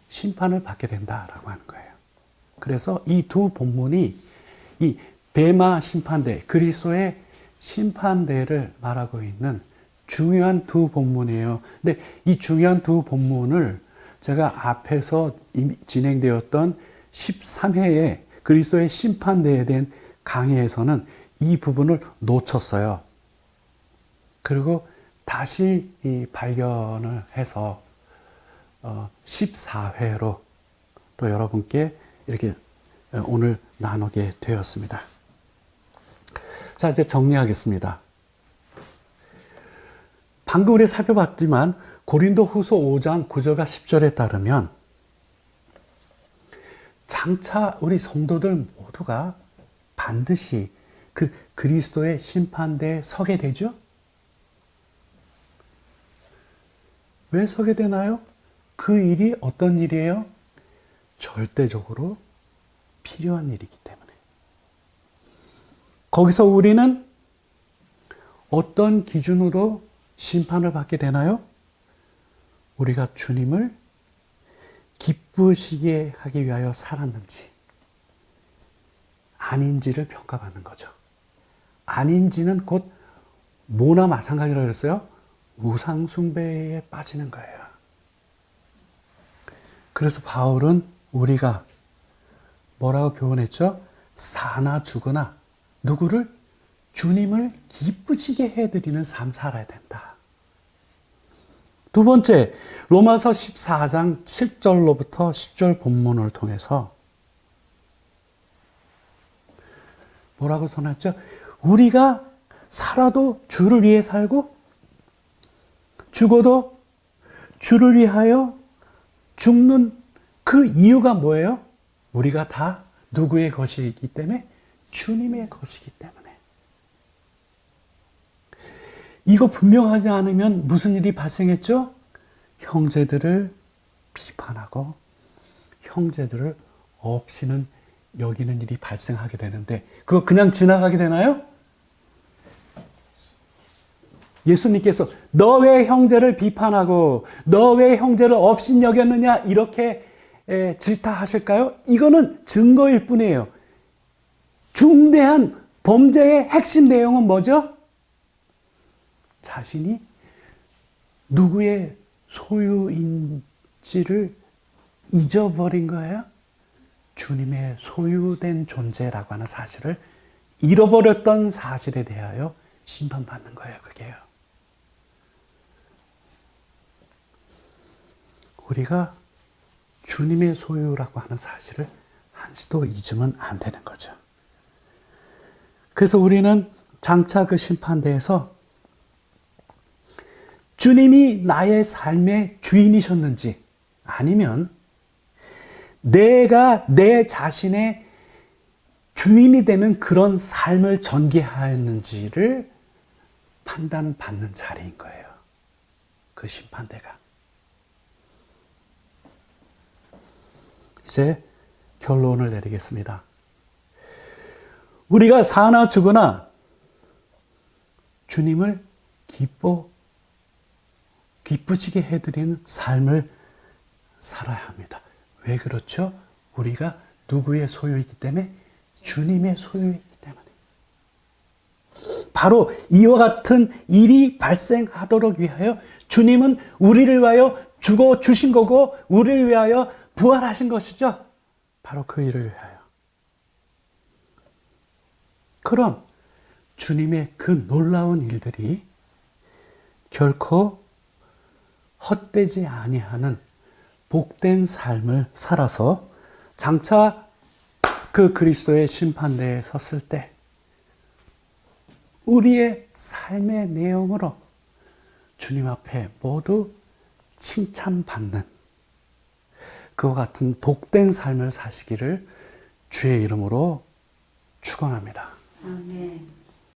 심판을 받게 된다라고 하는 거예요. 그래서 이 두 본문이 이 베마 심판대, 그리스도의 심판대를 말하고 있는 중요한 두 본문이에요. 근데 이 중요한 두 본문을 제가 앞에서 진행되었던 13회에 그리스도의 심판대에 대한 강의에서는 이 부분을 놓쳤어요. 그리고 다시 이 발견을 해서 14회로 또 여러분께 이렇게 오늘 나누게 되었습니다. 자, 이제 정리하겠습니다. 방금 우리 살펴봤지만 고린도후서 5장 9절과 10절에 따르면 장차 우리 성도들 모두가 반드시 그 그리스도의 심판대에 서게 되죠? 왜 서게 되나요? 그 일이 어떤 일이에요? 절대적으로 필요한 일이기 때문에. 거기서 우리는 어떤 기준으로 심판을 받게 되나요? 우리가 주님을 기쁘시게 하기 위하여 살았는지 아닌지를 평가받는 거죠. 아닌지는 곧 뭐나 마찬가지라고 그랬어요? 우상 숭배에 빠지는 거예요. 그래서 바울은 우리가 뭐라고 교훈했죠? 사나 죽으나 누구를? 주님을 기쁘시게 해드리는 삶 살아야 된다. 두 번째, 로마서 14장 7절로부터 10절 본문을 통해서 뭐라고 선언했죠? 우리가 살아도 주를 위해 살고 죽어도 주를 위하여 죽는 그 이유가 뭐예요? 우리가 다 누구의 것이기 때문에? 주님의 것이기 때문에. 이거 분명하지 않으면 무슨 일이 발생했죠? 형제들을 비판하고 형제들을 없이는 여기는 일이 발생하게 되는데 그거 그냥 지나가게 되나요? 예수님께서 너 왜 형제를 비판하고 너 왜 형제를 없인 여겼느냐 이렇게 질타하실까요? 이거는 증거일 뿐이에요. 중대한 범죄의 핵심 내용은 뭐죠? 자신이 누구의 소유인지를 잊어버린 거예요. 주님의 소유된 존재라고 하는 사실을 잃어버렸던 사실에 대하여 심판받는 거예요. 그게요. 우리가 주님의 소유라고 하는 사실을 한시도 잊으면 안 되는 거죠. 그래서 우리는 장차 그 심판대에서 주님이 나의 삶의 주인이셨는지, 아니면 내가 내 자신의 주인이 되는 그런 삶을 전개하였는지를 판단받는 자리인 거예요. 그 심판대가. 이제 결론을 내리겠습니다. 우리가 사나 죽으나 주님을 기쁘시게 해드리는 삶을 살아야 합니다. 왜 그렇죠? 우리가 누구의 소유이기 때문에? 주님의 소유이기 때문에. 바로 이와 같은 일이 발생하도록 위하여 주님은 우리를 위하여 죽어 주신 거고, 우리를 위하여 부활하신 것이죠. 바로 그 일을 위하여. 그런 주님의 그 놀라운 일들이 결코 헛되지 아니하는 복된 삶을 살아서 장차 그 그리스도의 심판대에 섰을 때 우리의 삶의 내용으로 주님 앞에 모두 칭찬받는 그와 같은 복된 삶을 사시기를 주의 이름으로 축원합니다. 아멘.